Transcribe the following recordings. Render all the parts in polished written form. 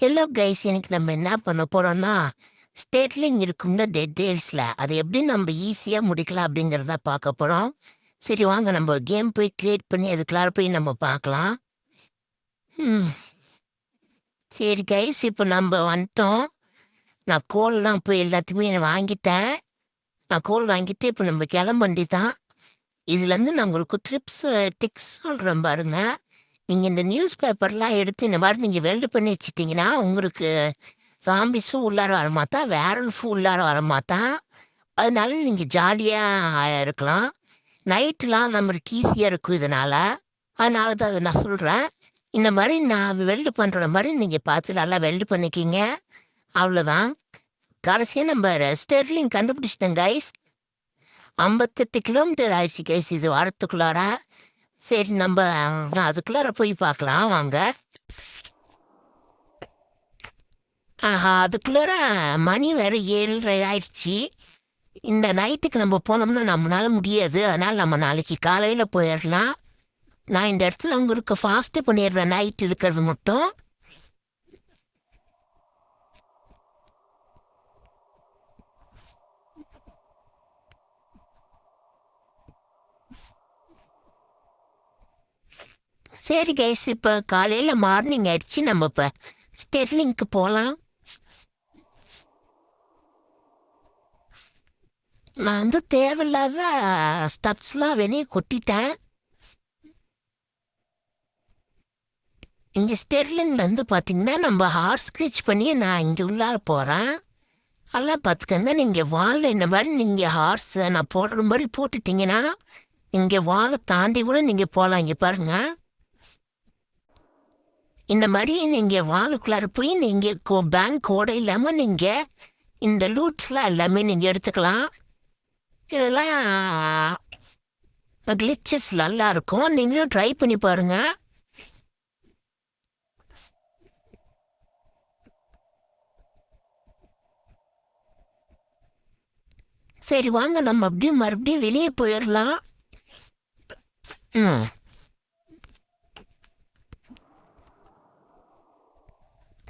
Hello guys, எனக்கு நம்ம என்ன பண்ண போறோம்னா ஸ்டேட்லிங் இருக்கும்ல டேட்ஸில் அதை எப்படி நம்ம ஈஸியாக முடிக்கலாம் அப்படிங்கிறத பார்க்க போகிறோம். சரி வாங்க நம்ம கேம் போய் க்ரியேட் பண்ணி அதுக்குள்ளார போய் நம்ம பார்க்கலாம். ம் சரி கைஸ், இப்போ நம்ம வந்துட்டோம். நான் கோல்லாம் போய் எல்லாத்தையுமே வாங்கிட்டேன். நான் கோல் வாங்கிட்டு இப்போ நம்ம கிளம்ப வேண்டி தான். இதுலேருந்து நான் உங்களுக்கு டிக்ஸ் சொல்கிறேன் பாருங்க. நீங்கள் இந்த நியூஸ் பேப்பர்லாம் எடுத்து இந்த மாதிரி நீங்கள் வெல்டு பண்ணி வச்சிட்டிங்கன்னா உங்களுக்கு சாம்பிஸும் உள்ளார வரமாட்டான், வேரல்ஃபும் உள்ளார வரமாட்டான். அதனால நீங்கள் ஜாலியாக இருக்கலாம். நைட்டுலாம் நம்மளுக்கு ஈஸியாக இருக்கும் இதனால். அதனால தான் அதை நான் சொல்கிறேன். இந்த மாதிரி நான் வெல்டு பண்ணுற மாதிரி நீங்கள் பார்த்து நல்லா வெல்டு பண்ணிக்கிங்க. அவ்வளோதான். கடைசியாக நம்ம ஸ்டெர்லிங் கண்டுபிடிச்சிட்டேன் கைஸ். 58 கிலோமீட்டர் ஆயிடுச்சு கைஸ் இது வாரத்துக்குள்ளார. சரி நம்ம அதுக்குள்ளார போய் பார்க்கலாம் வாங்க. அதுக்குள்ளார மணி வேறு 7:30 ஆயிடுச்சு. இந்த நைட்டுக்கு நம்ம போனோம்னா நம்மளால முடியாது. அதனால் நம்ம நாளைக்கு காலையில் போயிடலாம். நான் இந்த இடத்துல உங்களுக்கு ஃபாஸ்ட்டு பண்ணிடுறேன் நைட் இருக்கிறது மட்டும். சரி கைஸ், இப்போ காலையில் மார்னிங் ஆயிடுச்சு. நம்ம இப்போ ஸ்டெர்லிங்க்கு போகலாம். நான் வந்து தேவையில்லாத ஸ்டப்ஸ்லாம் வெளியே கொட்டிட்டேன். இங்கே ஸ்டெர்லிங்கில் வந்து பார்த்தீங்கன்னா நம்ம ஹார்ஸ் ஸ்க்ரீச் பண்ணி நான் இங்கே உள்ளார போகிறேன். அதெல்லாம் பார்த்துக்கங்க. நீங்கள் வாலில் இந்த மாதிரி நீங்கள் ஹார்ஸை நான் போடுற மாதிரி போட்டுட்டிங்கன்னா இங்கே வாலை தாண்டி கூட நீங்கள் போகலாம். இங்கே பாருங்கள், இந்த மாதிரி நீங்கள் வாலுக்குள்ளார போய் நீங்கள் பேங்க் கோடை இல்லாமல் நீங்கள் இந்த லூட்ஸ்லாம் எல்லாமே நீங்கள் எடுத்துக்கலாம். இதெல்லாம் கிளிச்சஸ் நல்லா இருக்கும். நீங்களும் ட்ரை பண்ணி பாருங்கள். சரி வாங்க நம்ம அப்படியே மறுபடியும் வெளியே போயிடலாம்.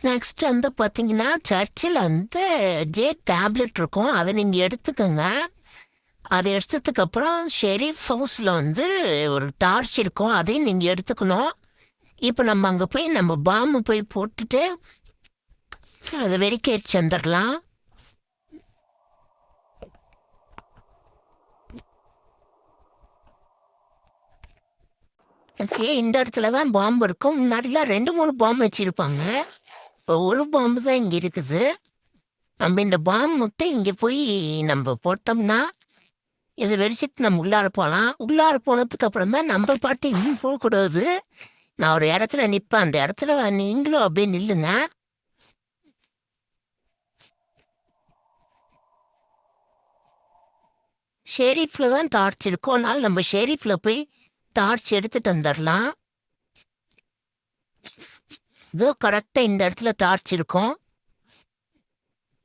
நெக்ஸ்ட் வந்து பார்த்தீங்கன்னா சர்ச்சில் வந்து டேப்லெட் இருக்கும். அதை நீங்கள் எடுத்துக்கோங்க. அதை எடுத்ததுக்கப்புறம் ஷெரீஃப் ஹவுஸில் வந்து ஒரு டார்ச் இருக்கும், அதையும் நீங்கள் எடுத்துக்கணும். இப்போ நம்ம அங்கே போய் நம்ம பாம்பு போய் போட்டுட்டு அதை வெடிக்கேட் வந்துடலாம். இந்த இடத்துல தான் பாம்பு இருக்கும். முன்னாடிலாம் 2-3 பாம்பு வச்சுருப்பாங்க. இப்போ ஒரு பாம்பு தான் இங்கே இருக்குது. நம்ம இந்த பாம்பு மட்டும் இங்கே போய் நம்ம போட்டோம்னா இதை வெடிச்சிட்டு நம்ம உள்ளார போகலாம். உள்ளார போனதுக்கு அப்புறம் தான் நம்ம பாட்டு இன்னும் போகக்கூடாது. நான் ஒரு இடத்துல நிற்பேன், அந்த இடத்துல நீங்களும் அப்படியே நில்லுங்க. ஷெரீஃபில் தான் டார்ச் இருக்கும். அதனால நம்ம ஷெரீஃபில் போய் டார்ச் எடுத்துகிட்டு வந்துடலாம். இதோ கரெக்டாக இந்த இடத்துல டார்ச் இருக்கும்.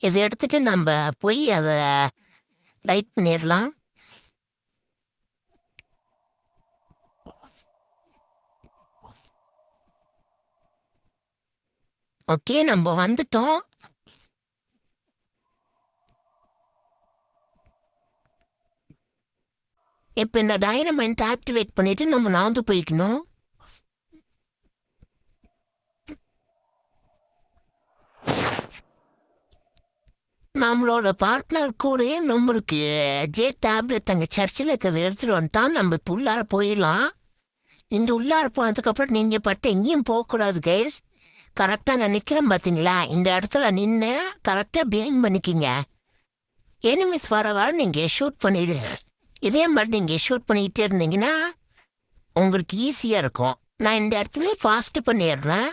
இதை எடுத்துகிட்டு நம்ம போய் அதை லைட் பண்ணிடலாம். ஓகே, நம்ம வந்துட்டோம். இப்போ இந்த டைனமைட் ஆக்டிவேட் பண்ணிவிட்டு நம்ம நாந்து போய்க்கணும். நம்மளோட பார்ட்னர் கூடயே நம்மளுக்கு டேப்லெட் அங்கே சர்ச்சில் இருக்கிறத எடுத்துகிட்டு வந்துட்டான். நம்ம இப்போ உள்ளார போயிடலாம். இந்த உள்ளார போனதுக்கப்புறம் நீங்கள் பட்டு எங்கேயும் போகக்கூடாது கைஸ். கரெக்டாக நான் நிற்கிறேன் பார்த்தீங்களா, இந்த இடத்துல நின்று கரெக்டாக பிஹைண்ட் பண்ணிக்கிங்க. எனிமிஸ் வர வர நீங்கள் ஷூட் பண்ணிவிடுங்க. இதே மாதிரி நீங்கள் ஷூட் பண்ணிக்கிட்டே இருந்தீங்கன்னா உங்களுக்கு ஈஸியாக இருக்கும். நான் இந்த இடத்துல ஃபாஸ்ட்டு பண்ணிடுறேன்.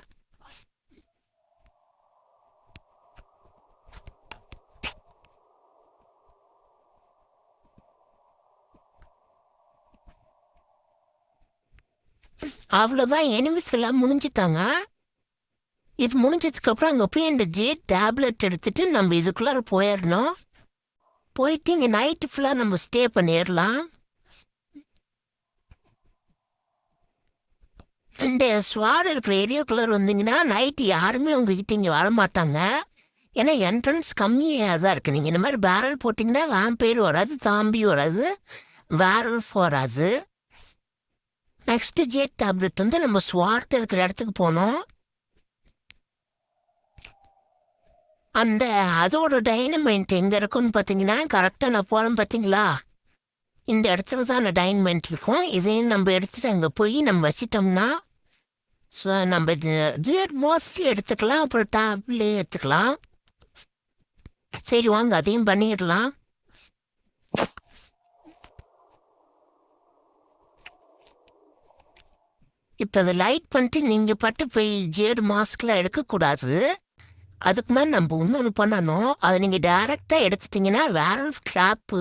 அவ்வளோதான், எனிமிஸ் எல்லாம் முடிஞ்சிட்டாங்க. இது முடிஞ்சதுக்கப்புறம் அங்கே போய் இந்த டேப்லெட் எடுத்துகிட்டு நம்ம இதுக்குள்ளார போயிடணும். போயிட்டு இங்கே நைட்டு ஃபுல்லாக நம்ம ஸ்டே பண்ணிடலாம். இந்த ஸ்வாட் இருக்கிற ஏரியாக்குள்ளே வந்தீங்கன்னா நைட்டு யாருமே உங்ககிட்ட இங்கே வரமாட்டாங்க. ஏன்னா என்ட்ரன்ஸ் கம்மியாக தான் இருக்குது. நீங்கள் இந்த மாதிரி பேரல் போட்டிங்கன்னா வேம்பயர் வராது, தாம்பி வராது, வேரல்ஃப் வராது. நெக்ஸ்ட்டு ஜேட் டேப்லெட் வந்து நம்ம ஸ்வாட் இருக்கிற இடத்துக்கு போனோம். அந்த அதோட டைனமைண்ட் எங்கே இருக்குன்னு பார்த்தீங்கன்னா கரெக்டாக நான் போகிறேன் பார்த்தீங்களா, இந்த இடத்துல தான் அந்த டைனமைண்ட் இருக்கும். இதையும் நம்ம எடுத்துகிட்டு அங்கே போய் நம்ம வச்சிட்டோம்னா நம்ம ஜியர் மோஸ்ட்லி எடுத்துக்கலாம், அப்புறம் டேப்லே எடுத்துக்கலாம். சரி வாங்க அதையும் பண்ணிடலாம். இப்போ அதை லைட் பண்ணிட்டு நீங்கள் பட்டு போய் ஜியர் மாஸ்க்லாம் எடுக்கக்கூடாது. அதுக்கு மேலே நம்ம இன்னொன்று பண்ணணும். அதை நீங்கள் டைரெக்டாக எடுத்துட்டிங்கன்னா வேரல்ஃப் ட்ராப்பு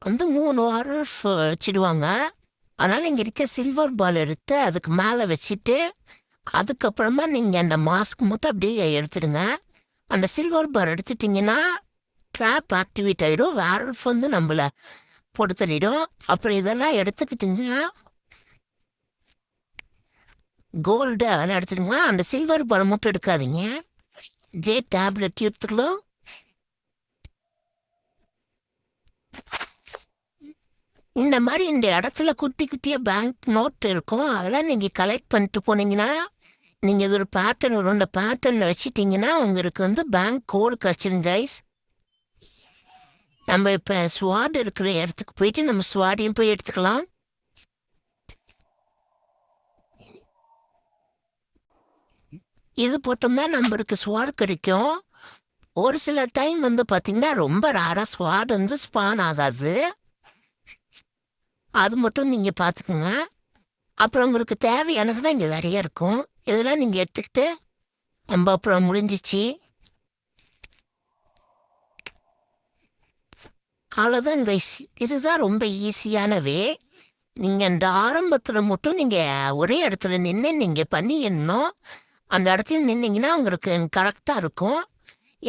வந்து 3 வாரல்ஃப் வச்சிடுவாங்க. அதனால் இங்கே இருக்க சில்வர் பால் எடுத்து அதுக்கு மேலே வச்சுட்டு அதுக்கப்புறமா நீங்கள் அந்த மாஸ்க் மட்டும் அப்படியே எடுத்துடுங்க. அந்த சில்வர் பால் எடுத்துட்டிங்கன்னா ட்ராப் ஆக்டிவேட் ஆகிடும், வேரல்ஃப் வந்து நம்மளை போட்டு தள்ளிடும். அப்புறம் இதெல்லாம் எடுத்துக்கிட்டிங்கன்னா கோல்டு அதெல்லாம் எடுத்துடுங்க. அந்த சில்வர் பால் மட்டும் எடுக்காதீங்க. ஜே டேப்லெட் எடுத்துக்கலாம். இந்த மாதிரி இந்த இடத்துல குட்டி குட்டியாக பேங்க் நோட் இருக்கும். அதெல்லாம் நீங்கள் கலெக்ட் பண்ணிட்டு போனீங்கன்னா நீங்கள் இது ஒரு பேட்டர்ன் வரும். இந்த பேட்டர்னில் வச்சுட்டிங்கன்னா உங்களுக்கு வந்து பேங்க் கோடு கிடச்சிரும் கைஸ். நம்ம இப்போ ஸ்வாட் இருக்கிற இடத்துக்கு போயிட்டு நம்ம ஸ்வாடையும் போய் எடுத்துக்கலாம். இது போட்டோம்னா நம்மளுக்கு ஸ்வாட் கிடைக்கும். ஒரு சில டைம் வந்து பார்த்திங்கன்னா ரொம்ப ரேராக ஸ்வாட் வந்து ஸ்பான் ஆகாது. அது மட்டும் நீங்கள் பார்த்துக்குங்க. அப்புறம் உங்களுக்கு தேவையானதுலாம் இங்கே நிறைய இருக்கும். இதெல்லாம் நீங்கள் எடுத்துக்கிட்டு நம்ம அப்புறம் முடிஞ்சிச்சு. அவ்வளோதான் கைஸ். இதுதான் ரொம்ப ஈஸியான வே. நீங்கள் இந்த ஆரம்பத்தில் மட்டும் நீங்கள் ஒரே இடத்துல நின்று நீங்கள் பண்ணிடணும். அந்த இடத்துல நின்னீங்கன்னா உங்களுக்கு கரெக்டாக இருக்கும்.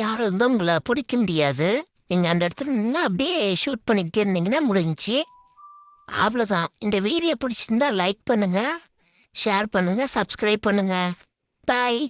யாரும் வந்து உங்களை பிடிக்க முடியாது. நீங்கள் அந்த இடத்துல நின்று அப்படியே ஷூட் பண்ணிக்கிட்டே இருந்தீங்கன்னா முடிஞ்சிச்சு. அவ்வளோதான். இந்த வீடியோ பிடிச்சிருந்தா லைக் பண்ணுங்கள், ஷேர் பண்ணுங்கள், சப்ஸ்கிரைப் பண்ணுங்கள். பாய்.